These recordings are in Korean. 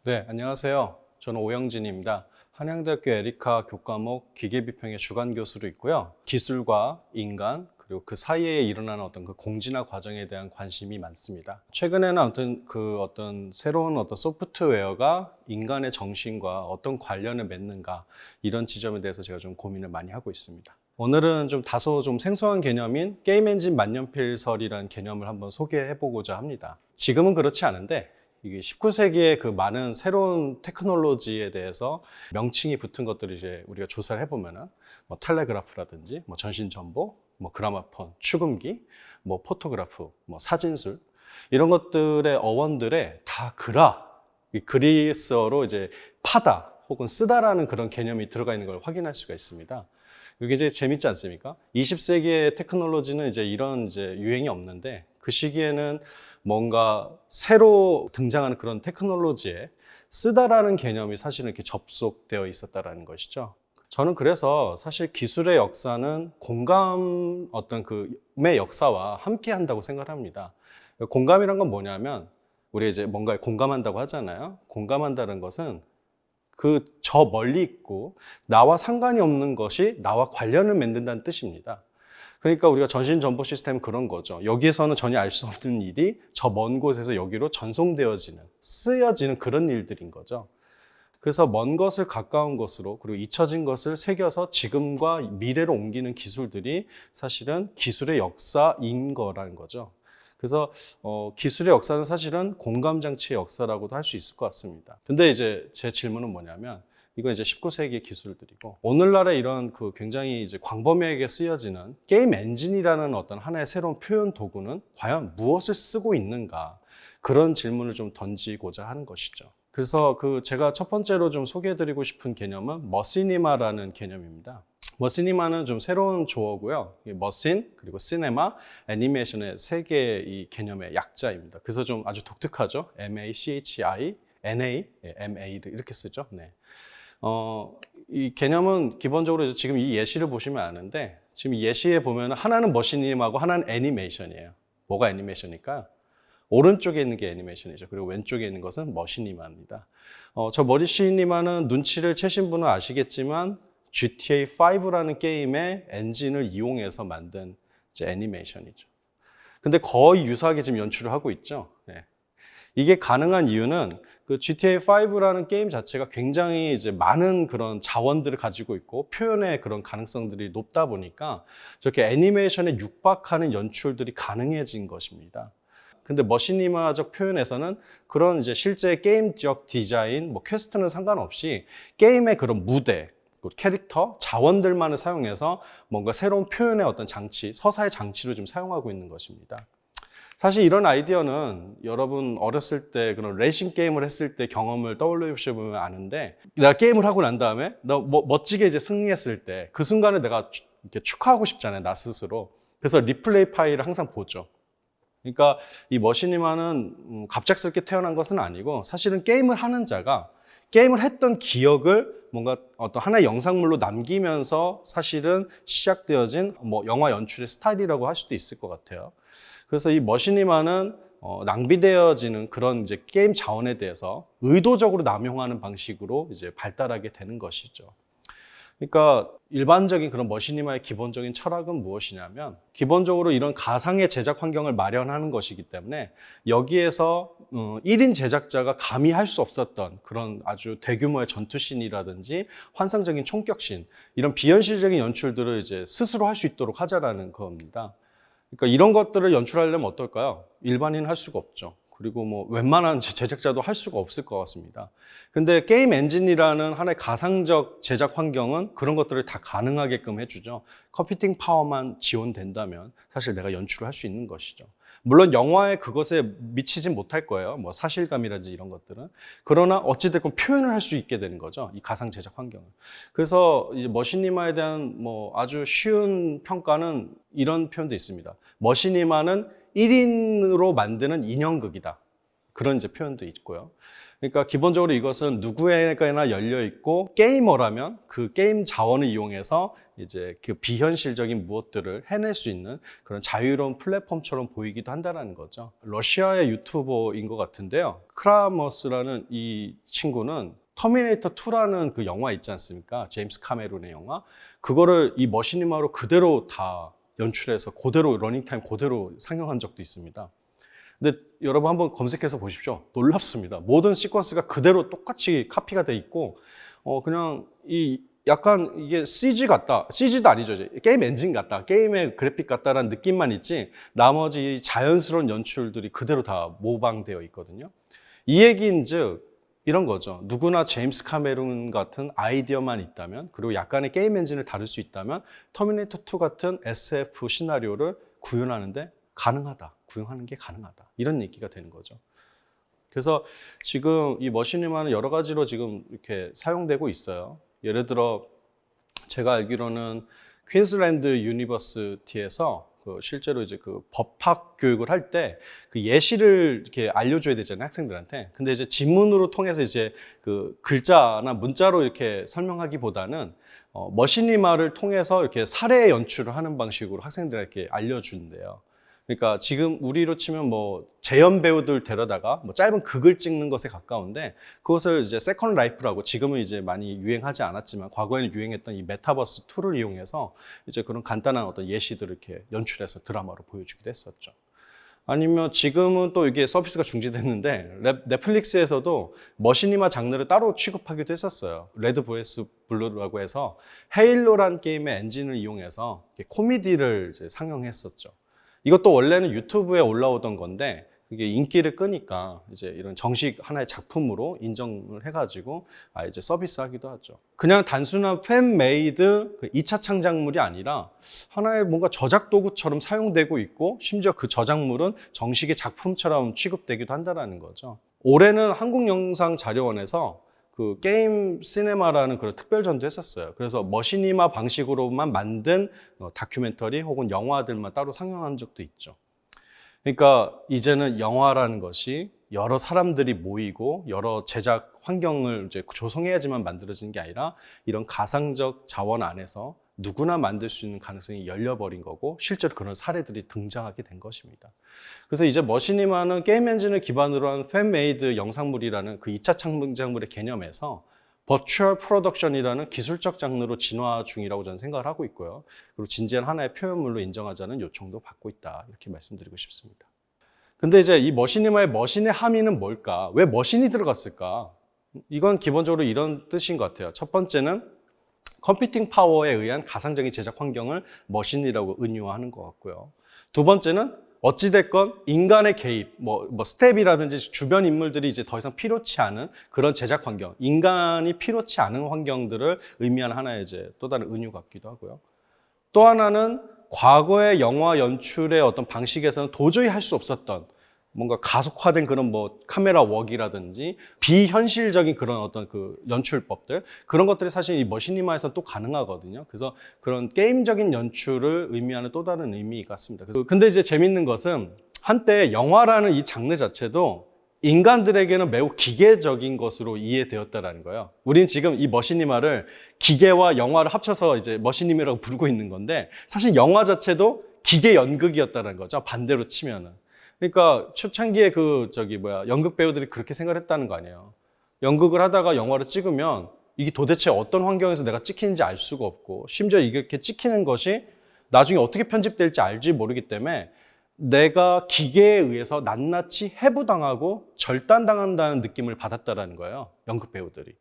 네, 안녕하세요. 저는 오영진입니다. 한양대학교 에리카 교과목 기계비평의 주간 교수로 있고요. 기술과 인간, 그리고 그 사이에 일어나는 어떤 그 공진화 과정에 대한 관심이 많습니다. 최근에는 아무튼 그 어떤 새로운 어떤 소프트웨어가 인간의 정신과 어떤 관련을 맺는가, 이런 지점에 대해서 제가 좀 고민을 많이 하고 있습니다. 오늘은 좀 다소 좀 생소한 개념인 게임 엔진 만년필설이라는 개념을 한번 소개해 보고자 합니다. 지금은 그렇지 않은데 이게 19세기의 그 많은 새로운 테크놀로지에 대해서 명칭이 붙은 것들을 이제 우리가 조사를 해보면은 뭐 텔레그라프라든지 뭐 전신전보, 뭐 그라마폰, 축음기, 뭐 포토그래프, 뭐 사진술, 이런 것들의 어원들에 다 이 그리스어로 이제 파다 혹은 쓰다라는 그런 개념이 들어가 있는 걸 확인할 수가 있습니다. 이게 이제 재밌지 않습니까? 20세기의 테크놀로지는 이제 이런 이제 유행이 없는데, 그 시기에는 뭔가 새로 등장하는 그런 테크놀로지에 쓰다라는 개념이 사실은 이렇게 접속되어 있었다라는 것이죠. 저는 그래서 사실 기술의 역사는 공감 어떤 그의 역사와 함께 한다고 생각합니다. 공감이란 건 뭐냐면, 우리 이제 뭔가에 공감한다고 하잖아요. 공감한다는 것은 저 멀리 있고 나와 상관이 없는 것이 나와 관련을 맺는다는 뜻입니다. 그러니까 우리가 전신 정보 시스템은 그런 거죠. 여기에서는 전혀 알 수 없는 일이 저 먼 곳에서 여기로 전송되어지는, 쓰여지는 그런 일들인 거죠. 그래서 먼 것을 가까운 것으로, 그리고 잊혀진 것을 새겨서 지금과 미래로 옮기는 기술들이 사실은 기술의 역사인 거라는 거죠. 그래서 기술의 역사는 사실은 공감 장치의 역사라고도 할 수 있을 것 같습니다. 근데 이제 제 질문은 뭐냐면, 이건 이제 19세기의 기술들이고, 오늘날의 이런 굉장히 이제 광범위하게 쓰여지는 게임 엔진이라는 어떤 하나의 새로운 표현 도구는 과연 무엇을 쓰고 있는가, 그런 질문을 좀 던지고자 하는 것이죠. 그래서 제가 첫 번째로 좀 소개해드리고 싶은 개념은 머시니마라는 개념입니다. 머시니마는 좀 새로운 조어고요. 머신, 그리고 시네마, 애니메이션의 세 개의 이 개념의 약자입니다. 그래서 좀 아주 독특하죠. MACHI, NA, MA를 이렇게 쓰죠. 네. 이 개념은 기본적으로 지금 이 예시를 보시면 아는데, 지금 이 예시에 보면 하나는 머시니마고 하나는 애니메이션이에요. 뭐가 애니메이션일까요? 오른쪽에 있는 게 애니메이션이죠. 그리고 왼쪽에 있는 것은 머시니마입니다. 저 머시니마는 눈치를 채신 분은 아시겠지만 GTA5라는 게임의 엔진을 이용해서 만든 이제 애니메이션이죠. 근데 거의 유사하게 지금 연출을 하고 있죠. 네. 이게 가능한 이유는 GTA5라는 게임 자체가 굉장히 이제 많은 그런 자원들을 가지고 있고 표현의 그런 가능성들이 높다 보니까 저렇게 애니메이션에 육박하는 연출들이 가능해진 것입니다. 근데 머시니마적 표현에서는 그런 이제 실제 게임적 디자인, 뭐 퀘스트는 상관없이 게임의 그런 무대, 캐릭터, 자원들만을 사용해서 뭔가 새로운 표현의 어떤 장치, 서사의 장치로 좀 사용하고 있는 것입니다. 사실 이런 아이디어는 여러분 어렸을 때 그런 레이싱 게임을 했을 때 경험을 떠올려 보시면 아는데, 내가 게임을 하고 난 다음에 멋지게 이제 승리했을 때 그 순간을 내가 이렇게 축하하고 싶잖아요, 나 스스로. 그래서 리플레이 파일을 항상 보죠. 그러니까 이 머시니마는 갑작스럽게 태어난 것은 아니고, 사실은 게임을 하는 자가 게임을 했던 기억을 뭔가 어떤 하나의 영상물로 남기면서 사실은 시작되어진 뭐 영화 연출의 스타일이라고 할 수도 있을 것 같아요. 그래서 이 머시니마는 낭비되어지는 그런 이제 게임 자원에 대해서 의도적으로 남용하는 방식으로 이제 발달하게 되는 것이죠. 그러니까 일반적인 그런 머시니마의 기본적인 철학은 무엇이냐면, 기본적으로 이런 가상의 제작 환경을 마련하는 것이기 때문에 여기에서 1인 제작자가 감히 할 수 없었던 그런 아주 대규모의 전투씬이라든지 환상적인 총격씬, 이런 비현실적인 연출들을 이제 스스로 할 수 있도록 하자라는 겁니다. 그러니까 이런 것들을 연출하려면 어떨까요? 일반인은 할 수가 없죠. 그리고 뭐 웬만한 제작자도 할 수가 없을 것 같습니다. 근데 게임 엔진이라는 하나의 가상적 제작 환경은 그런 것들을 다 가능하게끔 해주죠. 컴퓨팅 파워만 지원된다면 사실 내가 연출을 할 수 있는 것이죠. 물론 영화에 그것에 미치진 못할 거예요. 뭐 사실감이라든지 이런 것들은. 그러나 어찌됐건 표현을 할 수 있게 되는 거죠. 이 가상 제작 환경을. 그래서 이제 머시니마에 대한 뭐 아주 쉬운 평가는 이런 표현도 있습니다. 머시니마는 1인으로 만드는 인형극이다. 그런 이제 표현도 있고요. 그러니까 기본적으로 이것은 누구에게나 열려 있고 게이머라면 그 게임 자원을 이용해서 이제 그 비현실적인 무엇들을 해낼 수 있는 그런 자유로운 플랫폼처럼 보이기도 한다는 거죠. 러시아의 유튜버인 것 같은데요. 크라머스라는 이 친구는 터미네이터 2라는 그 영화 있지 않습니까? 제임스 카메론의 영화. 그거를 이 머시니마로 그대로 다 연출해서 그대로 러닝타임 그대로 상영한 적도 있습니다. 근데 여러분 한번 검색해서 보십시오. 놀랍습니다. 모든 시퀀스가 그대로 똑같이 카피가 돼 있고 그냥 이 약간 이게 CG 같다. CG도 아니죠. 이제 게임 엔진 같다. 게임의 그래픽 같다라는 느낌만 있지 나머지 자연스러운 연출들이 그대로 다 모방되어 있거든요. 이 얘기인즉 이런 거죠. 누구나 제임스 카메론 같은 아이디어만 있다면 그리고 약간의 게임 엔진을 다룰 수 있다면 터미네이터 2 같은 SF 시나리오를 구현하는데 가능하다. 구현하는 게 가능하다. 이런 얘기가 되는 거죠. 그래서 지금 이 머시니마는 여러 가지로 지금 이렇게 사용되고 있어요. 예를 들어 제가 알기로는 퀸즐랜드 유니버시티에서 실제로 이제 그 법학 교육을 할 때 그 예시를 이렇게 알려줘야 되잖아요, 학생들한테. 근데 이제 지문으로 통해서 이제 그 글자나 문자로 이렇게 설명하기보다는 머시니마를 통해서 이렇게 사례 연출을 하는 방식으로 학생들에게 알려준대요. 그러니까 지금 우리로 치면 뭐 재연 배우들 데려다가 뭐 짧은 극을 찍는 것에 가까운데 그것을 이제 세컨드 라이프라고 지금은 이제 많이 유행하지 않았지만 과거에는 유행했던 이 메타버스 툴을 이용해서 이제 그런 간단한 어떤 예시들을 이렇게 연출해서 드라마로 보여주기도 했었죠. 아니면 지금은 또 이게 서비스가 중지됐는데 넷플릭스에서도 머시니마 장르를 따로 취급하기도 했었어요. 레드 vs 블루라고 해서 헤일로란 게임의 엔진을 이용해서 코미디를 이제 상영했었죠. 이것도 원래는 유튜브에 올라오던 건데 그게 인기를 끄니까 이제 이런 정식 하나의 작품으로 인정을 해가지고 이제 서비스하기도 하죠. 그냥 단순한 팬메이드 2차 창작물이 아니라 하나의 뭔가 저작 도구처럼 사용되고 있고 심지어 그 저작물은 정식의 작품처럼 취급되기도 한다는 거죠. 올해는 한국영상자료원에서 그 게임 시네마라는 그런 특별전도 했었어요. 그래서 머시니마 방식으로만 만든 다큐멘터리 혹은 영화들만 따로 상영한 적도 있죠. 그러니까 이제는 영화라는 것이 여러 사람들이 모이고 여러 제작 환경을 이제 조성해야지만 만들어지는 게 아니라 이런 가상적 자원 안에서 누구나 만들 수 있는 가능성이 열려버린 거고 실제로 그런 사례들이 등장하게 된 것입니다. 그래서 이제 머시니마는 게임 엔진을 기반으로 한 팬메이드 영상물이라는 그 2차 창작물의 개념에서 버추얼 프로덕션이라는 기술적 장르로 진화 중이라고 저는 생각을 하고 있고요. 그리고 진지한 하나의 표현물로 인정하자는 요청도 받고 있다. 이렇게 말씀드리고 싶습니다. 근데 이제 이 머시니마의 머신의 함의는 뭘까? 왜 머신이 들어갔을까? 이건 기본적으로 이런 뜻인 것 같아요. 첫 번째는 컴퓨팅 파워에 의한 가상적인 제작 환경을 머신이라고 은유화하는 것 같고요. 두 번째는 어찌됐건 인간의 개입, 뭐 스텝이라든지 주변 인물들이 이제 더 이상 필요치 않은 그런 제작 환경, 인간이 필요치 않은 환경들을 의미하는 하나의 이제 또 다른 은유 같기도 하고요. 또 하나는 과거의 영화 연출의 어떤 방식에서는 도저히 할 수 없었던 뭔가 가속화된 그런 뭐 카메라 웍이라든지 비현실적인 그런 어떤 그 연출법들 그런 것들이 사실 이 머시니마에서는 또 가능하거든요. 그래서 그런 게임적인 연출을 의미하는 또 다른 의미 같습니다. 근데 이제 재밌는 것은 한때 영화라는 이 장르 자체도 인간들에게는 매우 기계적인 것으로 이해되었다라는 거예요. 우린 지금 이 머시니마를 기계와 영화를 합쳐서 이제 머시니마라고 부르고 있는 건데 사실 영화 자체도 기계 연극이었다는 거죠. 반대로 치면은. 그러니까 초창기에 연극 배우들이 그렇게 생각을 했다는 거 아니에요. 연극을 하다가 영화를 찍으면 이게 도대체 어떤 환경에서 내가 찍히는지 알 수가 없고 심지어 이렇게 찍히는 것이 나중에 어떻게 편집될지 알지 모르기 때문에 내가 기계에 의해서 낱낱이 해부당하고 절단당한다는 느낌을 받았다라는 거예요. 연극 배우들이.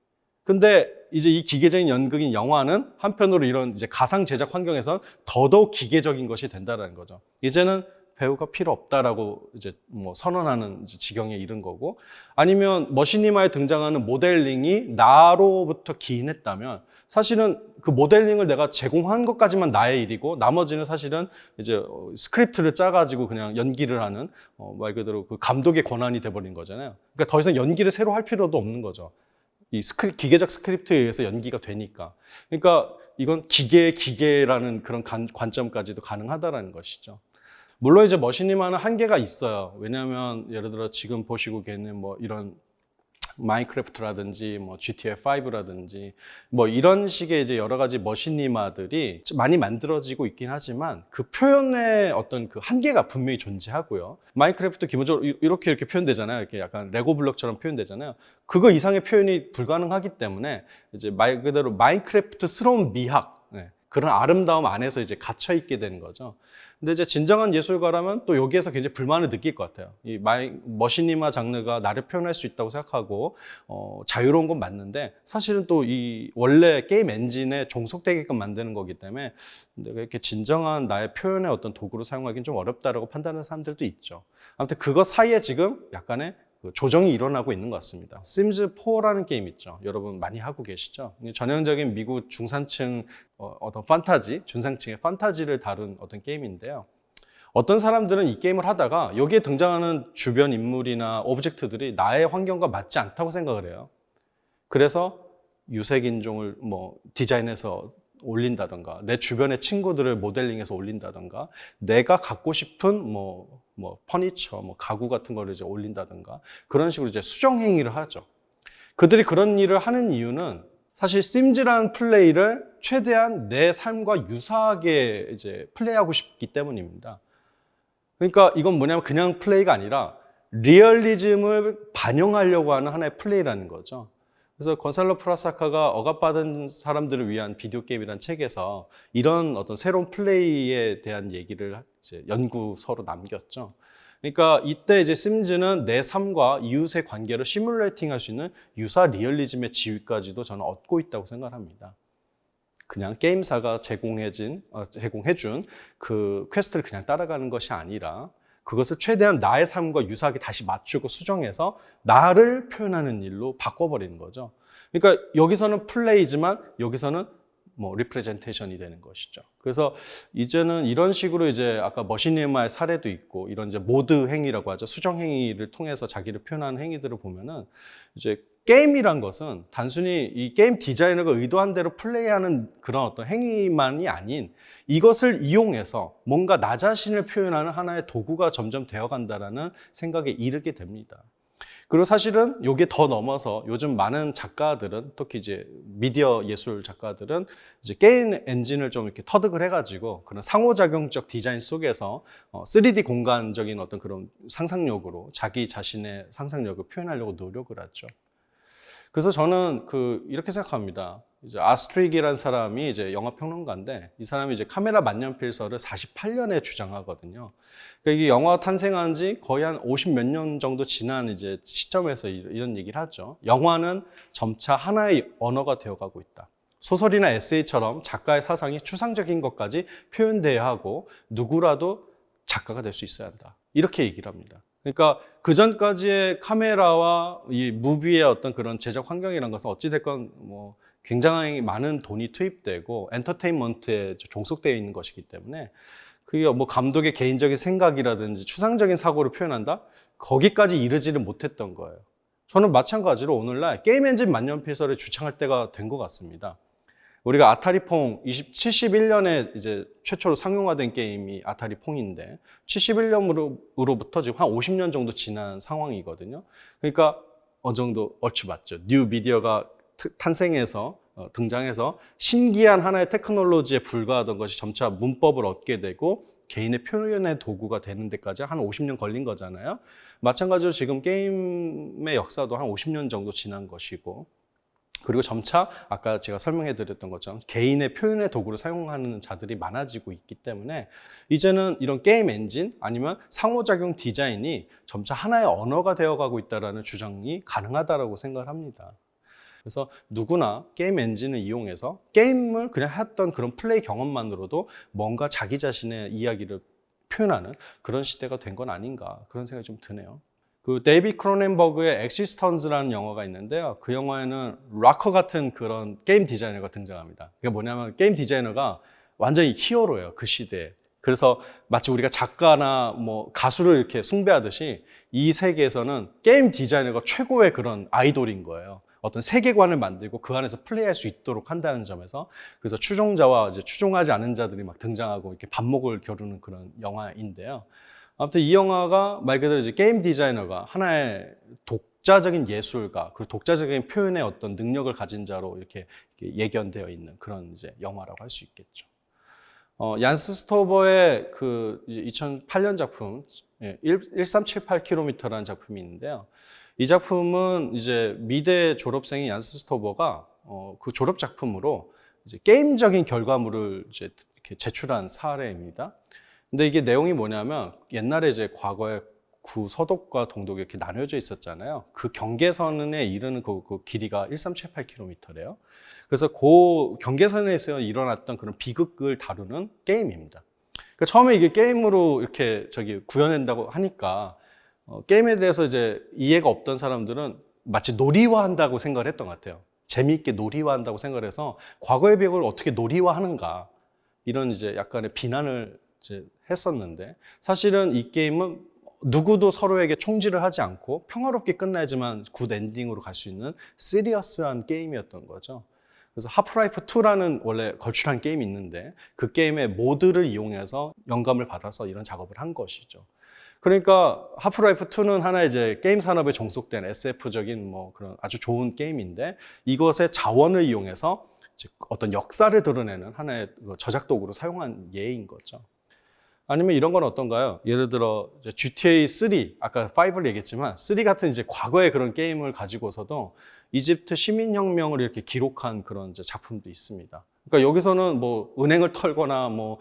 근데 이제 이 기계적인 연극인 영화는 한편으로 이런 이제 가상 제작 환경에서 더더욱 기계적인 것이 된다라는 거죠. 이제는 배우가 필요 없다라고 이제 뭐 선언하는 이제 지경에 이른 거고 아니면 머시니마에 등장하는 모델링이 나로부터 기인했다면 사실은 그 모델링을 내가 제공한 것까지만 나의 일이고 나머지는 사실은 이제 스크립트를 짜가지고 그냥 연기를 하는 말 그대로 그 감독의 권한이 돼버린 거잖아요. 그러니까 더 이상 연기를 새로 할 필요도 없는 거죠. 이 기계적 스크립트에 의해서 연기가 되니까. 그러니까 이건 기계라는 그런 관점까지도 가능하다라는 것이죠. 물론 이제 머신이만은 한계가 있어요. 왜냐하면 예를 들어 지금 보시고 계는 뭐 이런 마인크래프트라든지 뭐 GTA 5라든지 뭐 이런 식의 이제 여러 가지 머신니마들이 많이 만들어지고 있긴 하지만 그 표현의 어떤 그 한계가 분명히 존재하고요. 마인크래프트 기본적으로 이렇게 표현되잖아요. 이렇게 약간 레고 블록처럼 표현되잖아요. 그거 이상의 표현이 불가능하기 때문에 이제 말 그대로 마인크래프트스러운 미학, 그런 아름다움 안에서 이제 갇혀 있게 되는 거죠. 근데 이제 진정한 예술가라면 또 여기에서 굉장히 불만을 느낄 것 같아요. 이 머신니마 장르가 나를 표현할 수 있다고 생각하고 자유로운 건 맞는데 사실은 또 이 원래 게임 엔진에 종속되게끔 만드는 거기 때문에 내가 이렇게 진정한 나의 표현의 어떤 도구로 사용하기는 좀 어렵다라고 판단하는 사람들도 있죠. 아무튼 그거 사이에 지금 약간의 조정이 일어나고 있는 것 같습니다. 심즈 4라는 게임 있죠. 여러분 많이 하고 계시죠? 전형적인 미국 중산층 어떤 판타지, 중산층의 판타지를 다룬 어떤 게임인데요. 어떤 사람들은 이 게임을 하다가 여기에 등장하는 주변 인물이나 오브젝트들이 나의 환경과 맞지 않다고 생각을 해요. 그래서 유색인종을 뭐 디자인해서 올린다던가 내 주변의 친구들을 모델링해서 올린다던가 내가 갖고 싶은 뭐 퍼니처, 뭐 가구 같은 거를 이제 올린다던가 그런 식으로 이제 수정 행위를 하죠. 그들이 그런 일을 하는 이유는 사실 심즈라는 플레이를 최대한 내 삶과 유사하게 이제 플레이하고 싶기 때문입니다. 그러니까 이건 뭐냐면 그냥 플레이가 아니라 리얼리즘을 반영하려고 하는 하나의 플레이라는 거죠. 그래서 건살로 프라사카가 억압받은 사람들을 위한 비디오 게임이라는 책에서 이런 어떤 새로운 플레이에 대한 얘기를 이제 연구서로 남겼죠. 그러니까 이때 이제 심즈는 내 삶과 이웃의 관계를 시뮬레이팅 할 수 있는 유사 리얼리즘의 지위까지도 저는 얻고 있다고 생각합니다. 그냥 게임사가 제공해준 그 퀘스트를 그냥 따라가는 것이 아니라 그것을 최대한 나의 삶과 유사하게 다시 맞추고 수정해서 나를 표현하는 일로 바꿔버리는 거죠. 그러니까 여기서는 플레이지만 여기서는 뭐 리프레젠테이션이 되는 것이죠. 그래서 이제는 이런 식으로 이제 아까 머신니마의 사례도 있고 이런 이제 모드 행위라고 하죠. 수정 행위를 통해서 자기를 표현하는 행위들을 보면은 이제 게임이란 것은 단순히 이 게임 디자이너가 의도한 대로 플레이하는 그런 어떤 행위만이 아닌 이것을 이용해서 뭔가 나 자신을 표현하는 하나의 도구가 점점 되어간다라는 생각에 이르게 됩니다. 그리고 사실은 여기에 더 넘어서 요즘 많은 작가들은 특히 이제 미디어 예술 작가들은 이제 게임 엔진을 좀 이렇게 터득을 해가지고 그런 상호작용적 디자인 속에서 3D 공간적인 어떤 그런 상상력으로 자기 자신의 상상력을 표현하려고 노력을 하죠. 그래서 저는 이렇게 생각합니다. 이제 아스트릭이라는 사람이 이제 영화 평론가인데 이 사람이 이제 카메라 만년필서를 48년에 주장하거든요. 그러니까 이게 영화 탄생한 지 거의 한 50 몇 년 정도 지난 이제 시점에서 이런 얘기를 하죠. 영화는 점차 하나의 언어가 되어가고 있다. 소설이나 에세이처럼 작가의 사상이 추상적인 것까지 표현돼야 하고 누구라도 작가가 될 수 있어야 한다. 이렇게 얘기를 합니다. 그러니까 그 전까지의 카메라와 이 무비의 어떤 그런 제작 환경이라는 것은 어찌됐건 뭐 굉장히 많은 돈이 투입되고 엔터테인먼트에 종속되어 있는 것이기 때문에 그게 뭐 감독의 개인적인 생각이라든지 추상적인 사고를 표현한다? 거기까지 이르지를 못했던 거예요. 저는 마찬가지로 오늘날 게임 엔진 만년필서를 주창할 때가 된 것 같습니다. 우리가 아타리퐁 71년에 이제 최초로 상용화된 게임이 아타리퐁인데 71년으로부터 지금 한 50년 정도 지난 상황이거든요. 그러니까 어느 정도 얼추 맞죠. 뉴 미디어가 탄생해서 등장해서 신기한 하나의 테크놀로지에 불과하던 것이 점차 문법을 얻게 되고 개인의 표현의 도구가 되는 데까지 한 50년 걸린 거잖아요. 마찬가지로 지금 게임의 역사도 한 50년 정도 지난 것이고 그리고 점차 아까 제가 설명해 드렸던 것처럼 개인의 표현의 도구를 사용하는 자들이 많아지고 있기 때문에 이제는 이런 게임 엔진 아니면 상호작용 디자인이 점차 하나의 언어가 되어가고 있다는 주장이 가능하다고 생각을 합니다. 그래서 누구나 게임 엔진을 이용해서 게임을 그냥 했던 그런 플레이 경험만으로도 뭔가 자기 자신의 이야기를 표현하는 그런 시대가 된 건 아닌가 그런 생각이 좀 드네요. 데이비 크로넨버그의 엑시스턴스라는 영화가 있는데요. 그 영화에는 락커 같은 그런 게임 디자이너가 등장합니다. 그게 뭐냐면 게임 디자이너가 완전히 히어로예요. 그 시대에. 그래서 마치 우리가 작가나 뭐 가수를 이렇게 숭배하듯이 이 세계에서는 게임 디자이너가 최고의 그런 아이돌인 거예요. 어떤 세계관을 만들고 그 안에서 플레이할 수 있도록 한다는 점에서 그래서 추종자와 이제 추종하지 않은 자들이 막 등장하고 이렇게 반목을 겨루는 그런 영화인데요. 아무튼 이 영화가 말 그대로 이제 게임 디자이너가 하나의 독자적인 예술가 그리고 독자적인 표현의 어떤 능력을 가진 자로 이렇게 예견되어 있는 그런 이제 영화라고 할 수 있겠죠. 얀스 스토버의 그 2008년 작품 1378km라는 작품이 있는데요. 이 작품은 이제 미대 졸업생인 얀스 스토버가 그 졸업 작품으로 이제 게임적인 결과물을 이제 이렇게 제출한 사례입니다. 근데 이게 내용이 뭐냐면 옛날에 이제 과거에 구서독과 동독이 이렇게 나뉘어져 있었잖아요. 그 경계선에 이르는 그 길이가 1378km래요. 그래서 그 경계선에서 일어났던 그런 비극을 다루는 게임입니다. 그러니까 처음에 이게 게임으로 이렇게 구현된다고 하니까 게임에 대해서 이제 이해가 없던 사람들은 마치 놀이화한다고 생각을 했던 것 같아요. 재미있게 놀이화한다고 생각을 해서 과거의 비극을 어떻게 놀이화하는가 이런 이제 약간의 비난을 이제 했었는데 사실은 이 게임은 누구도 서로에게 총질을 하지 않고 평화롭게 끝나야지만 굿 엔딩으로 갈 수 있는 시리어스한 게임이었던 거죠. 그래서 하프라이프 2라는 원래 걸출한 게임이 있는데 그 게임의 모드를 이용해서 영감을 받아서 이런 작업을 한 것이죠. 그러니까 하프라이프 2는 하나의 이제 게임 산업에 종속된 SF적인 뭐 그런 아주 좋은 게임인데 이것의 자원을 이용해서 어떤 역사를 드러내는 하나의 저작 도구로 사용한 예인 거죠. 아니면 이런 건 어떤가요? 예를 들어 GTA 3, 아까 5를 얘기했지만 3 같은 이제 과거의 그런 게임을 가지고서도 이집트 시민혁명을 이렇게 기록한 그런 이제 작품도 있습니다. 그러니까 여기서는 뭐 은행을 털거나 뭐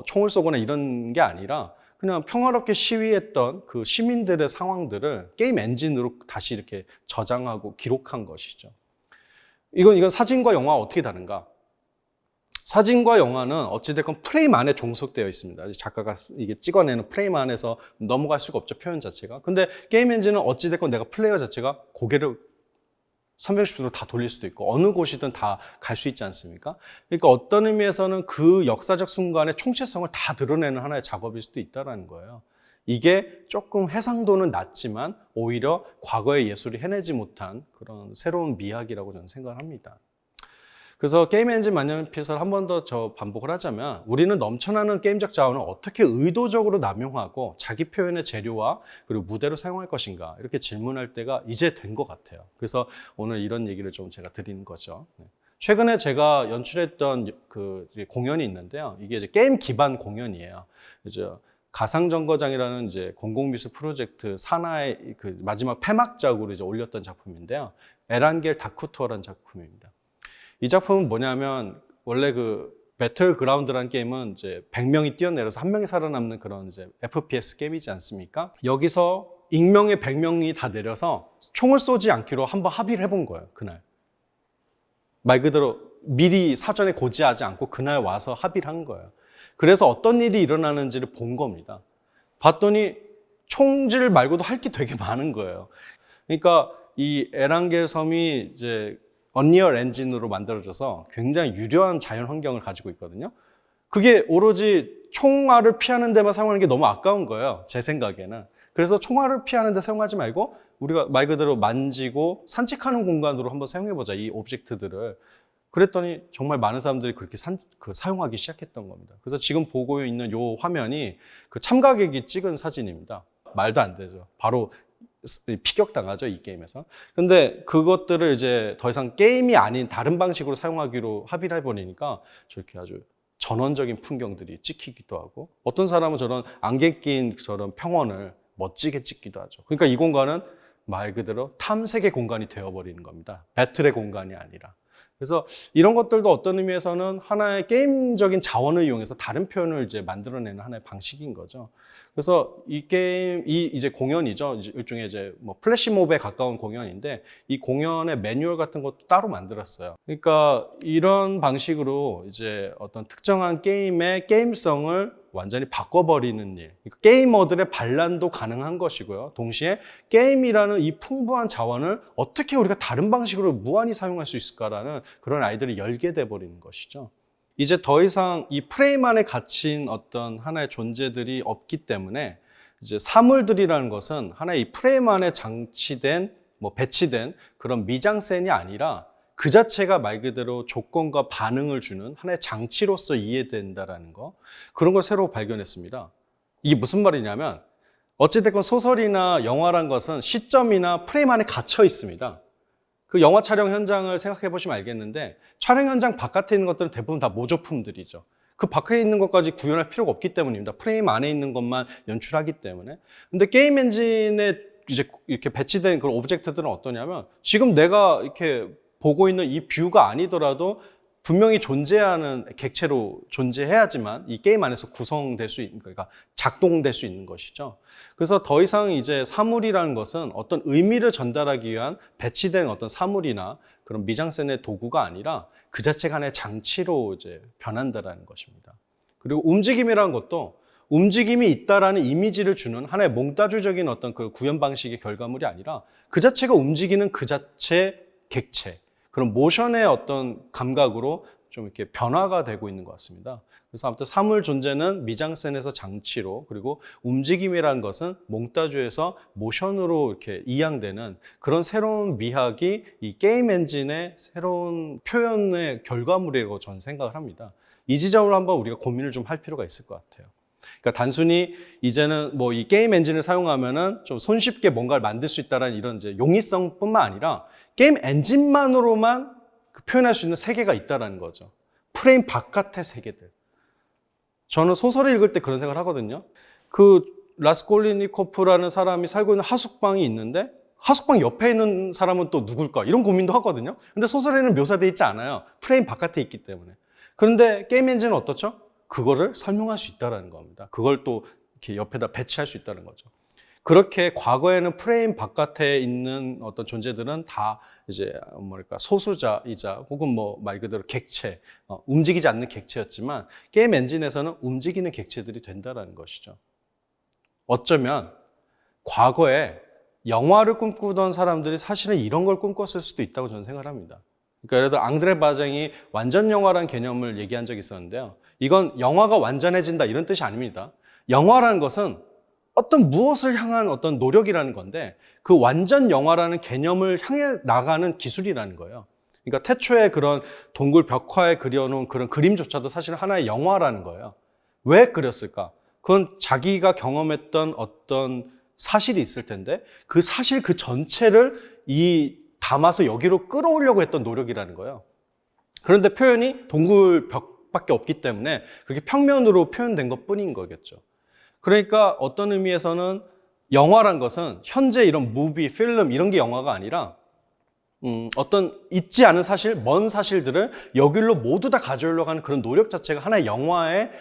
총을 쏘거나 이런 게 아니라 그냥 평화롭게 시위했던 그 시민들의 상황들을 게임 엔진으로 다시 이렇게 저장하고 기록한 것이죠. 이건 사진과 영화가 어떻게 다른가? 사진과 영화는 어찌됐건 프레임 안에 종속되어 있습니다. 작가가 이게 찍어내는 프레임 안에서 넘어갈 수가 없죠, 표현 자체가. 근데 게임 엔진은 어찌됐건 내가 플레이어 자체가 고개를 360도로 다 돌릴 수도 있고 어느 곳이든 다 갈 수 있지 않습니까? 그러니까 어떤 의미에서는 그 역사적 순간의 총체성을 다 드러내는 하나의 작업일 수도 있다는 거예요. 이게 조금 해상도는 낮지만 오히려 과거의 예술이 해내지 못한 그런 새로운 미학이라고 저는 생각을 합니다. 그래서 게임 엔진 만년필서를 한 번 더 반복을 하자면 우리는 넘쳐나는 게임적 자원을 어떻게 의도적으로 남용하고 자기 표현의 재료와 그리고 무대로 사용할 것인가 이렇게 질문할 때가 이제 된 것 같아요. 그래서 오늘 이런 얘기를 좀 제가 드리는 거죠. 최근에 제가 연출했던 그 공연이 있는데요. 이게 이제 게임 기반 공연이에요. 이제 가상정거장이라는 이제 공공미술 프로젝트 산하의 그 마지막 폐막작으로 이제 올렸던 작품인데요. 에란겔 다쿠투어라는 작품입니다. 이 작품은 뭐냐면 원래 그 배틀그라운드라는 게임은 이제 100명이 뛰어내려서 한 명이 살아남는 그런 이제 FPS 게임이지 않습니까? 여기서 익명의 100명이 다 내려서 총을 쏘지 않기로 한번 합의를 해본 거예요, 그날. 말 그대로 미리 사전에 고지하지 않고 그날 와서 합의를 한 거예요. 그래서 어떤 일이 일어나는지를 본 겁니다. 봤더니 총질 말고도 할 게 되게 많은 거예요. 그러니까 이 에란겔 섬이 이제 언리얼 엔진으로 만들어져서 굉장히 유려한 자연 환경을 가지고 있거든요. 그게 오로지 총알을 피하는 데만 사용하는 게 너무 아까운 거예요, 제 생각에는. 그래서 총알을 피하는 데 사용하지 말고 우리가 말 그대로 만지고 산책하는 공간으로 한번 사용해보자, 이 오브젝트들을. 그랬더니 정말 많은 사람들이 그렇게 사용하기 시작했던 겁니다. 그래서 지금 보고 있는 이 화면이 그 참가객이 찍은 사진입니다. 말도 안 되죠. 바로 피격당하죠, 이 게임에서. 근데 그것들을 이제 더 이상 게임이 아닌 다른 방식으로 사용하기로 합의를 해버리니까 저렇게 아주 전원적인 풍경들이 찍히기도 하고 어떤 사람은 저런 안개 낀 저런 평원을 멋지게 찍기도 하죠. 그러니까 이 공간은 말 그대로 탐색의 공간이 되어버리는 겁니다. 배틀의 공간이 아니라. 그래서 이런 것들도 어떤 의미에서는 하나의 게임적인 자원을 이용해서 다른 표현을 이제 만들어내는 하나의 방식인 거죠. 그래서 이 게임, 이제 공연이죠. 일종의 이제 뭐 플래시몹에 가까운 공연인데 이 공연의 매뉴얼 같은 것도 따로 만들었어요. 그러니까 이런 방식으로 이제 어떤 특정한 게임의 게임성을 완전히 바꿔버리는 일. 그러니까 게이머들의 반란도 가능한 것이고요. 동시에 게임이라는 이 풍부한 자원을 어떻게 우리가 다른 방식으로 무한히 사용할 수 있을까라는 그런 아이들이 열게 돼버리는 것이죠. 이제 더 이상 이 프레임 안에 갇힌 어떤 하나의 존재들이 없기 때문에 이제 사물들이라는 것은 하나의 이 프레임 안에 장치된 뭐 배치된 그런 미장센이 아니라 그 자체가 말 그대로 조건과 반응을 주는 하나의 장치로서 이해된다라는 거, 그런 걸 새로 발견했습니다. 이게 무슨 말이냐면 어찌됐건 소설이나 영화란 것은 시점이나 프레임 안에 갇혀 있습니다. 그 영화 촬영 현장을 생각해 보시면 알겠는데 촬영 현장 바깥에 있는 것들은 대부분 다 모조품들이죠. 그 밖에 있는 것까지 구현할 필요가 없기 때문입니다. 프레임 안에 있는 것만 연출하기 때문에. 근데 게임 엔진에 이제 이렇게 배치된 그런 오브젝트들은 어떠냐면 지금 내가 이렇게 보고 있는 이 뷰가 아니더라도 분명히 존재하는 객체로 존재해야지만 이 게임 안에서 구성될 수 있는, 그러니까 작동될 수 있는 것이죠. 그래서 더 이상 이제 사물이라는 것은 어떤 의미를 전달하기 위한 배치된 어떤 사물이나 그런 미장센의 도구가 아니라 그 자체가 하나의 장치로 이제 변한다라는 것입니다. 그리고 움직임이라는 것도 움직임이 있다라는 이미지를 주는 하나의 몽따주적인 어떤 그 구현 방식의 결과물이 아니라 그 자체가 움직이는 그 자체 객체, 그런 모션의 어떤 감각으로 좀 이렇게 변화가 되고 있는 것 같습니다. 그래서 아무튼 사물 존재는 미장센에서 장치로, 그리고 움직임이라는 것은 몽따주에서 모션으로 이렇게 이양되는 그런 새로운 미학이 이 게임 엔진의 새로운 표현의 결과물이라고 저는 생각을 합니다. 이 지점으로 한번 우리가 고민을 좀 할 필요가 있을 것 같아요. 그러니까 단순히 이제는 뭐 이 게임 엔진을 사용하면은 좀 손쉽게 뭔가를 만들 수 있다는 이런 이제 용이성뿐만 아니라 게임 엔진만으로만 표현할 수 있는 세계가 있다는 거죠. 프레임 바깥의 세계들. 저는 소설을 읽을 때 그런 생각을 하거든요. 그 라스콜리니코프라는 사람이 살고 있는 하숙방이 있는데 하숙방 옆에 있는 사람은 또 누굴까? 이런 고민도 하거든요. 근데 소설에는 묘사되어 있지 않아요. 프레임 바깥에 있기 때문에. 그런데 게임 엔진은 어떻죠? 그거를 설명할 수 있다는 겁니다. 그걸 또 이렇게 옆에다 배치할 수 있다는 거죠. 그렇게 과거에는 프레임 바깥에 있는 어떤 존재들은 다 이제 뭐랄까 소수자이자 혹은 뭐 말 그대로 객체, 움직이지 않는 객체였지만 게임 엔진에서는 움직이는 객체들이 된다는 것이죠. 어쩌면 과거에 영화를 꿈꾸던 사람들이 사실은 이런 걸 꿈꿨을 수도 있다고 저는 생각을 합니다. 그러니까 예를 들어 앙드레 바쟁이 완전 영화라는 개념을 얘기한 적이 있었는데요. 이건 영화가 완전해진다 이런 뜻이 아닙니다. 영화라는 것은 어떤 무엇을 향한 어떤 노력이라는 건데 그 완전 영화라는 개념을 향해 나가는 기술이라는 거예요. 그러니까 태초에 그런 동굴 벽화에 그려놓은 그런 그림조차도 사실 하나의 영화라는 거예요. 왜 그렸을까? 그건 자기가 경험했던 어떤 사실이 있을 텐데 그 사실 그 전체를 담아서 여기로 끌어오려고 했던 노력이라는 거예요. 그런데 표현이 동굴 벽밖에 없기 때문에 그게 평면으로 표현된 것 뿐인 거겠죠. 그러니까 어떤 의미에서는 영화란 것은 현재 이런 무비, 필름 이런 게 영화가 아니라 어떤 있지 않은 사실, 먼 사실들을 여기로 모두 다 가져오려고 하는 그런 노력 자체가 하나의 영화의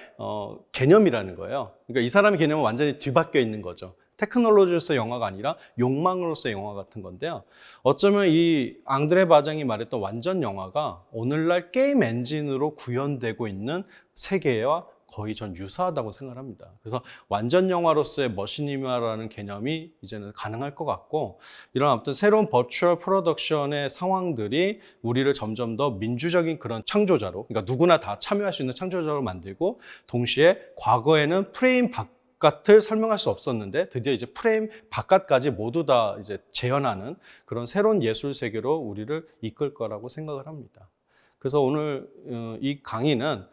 개념이라는 거예요. 그러니까 이 사람의 개념은 완전히 뒤바뀌어 있는 거죠. 테크놀로지로서의 영화가 아니라 욕망으로서의 영화 같은 건데요. 어쩌면 이 앙드레 바장이 말했던 완전 영화가 오늘날 게임 엔진으로 구현되고 있는 세계와 거의 전 유사하다고 생각합니다. 그래서 완전 영화로서의 머신이마라는 개념이 이제는 가능할 것 같고 이런 아무튼 새로운 버추얼 프로덕션의 상황들이 우리를 점점 더 민주적인 그런 창조자로, 그러니까 누구나 다 참여할 수 있는 창조자로 만들고 동시에 과거에는 프레임 바깥을 설명할 수 없었는데 드디어 이제 프레임 바깥까지 모두 다 이제 재현하는 그런 새로운 예술 세계로 우리를 이끌 거라고 생각을 합니다. 그래서 오늘 이 강의는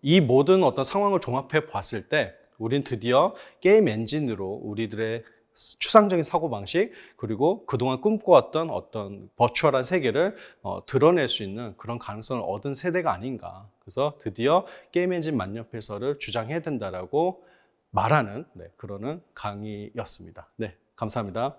이 모든 어떤 상황을 종합해 봤을 때 우린 드디어 게임 엔진으로 우리들의 추상적인 사고방식 그리고 그동안 꿈꿔왔던 어떤 버추얼한 세계를 드러낼 수 있는 그런 가능성을 얻은 세대가 아닌가. 그래서 드디어 게임 엔진 만년필서를 주장해야 된다라고 말하는 그러는 강의였습니다. 네, 감사합니다.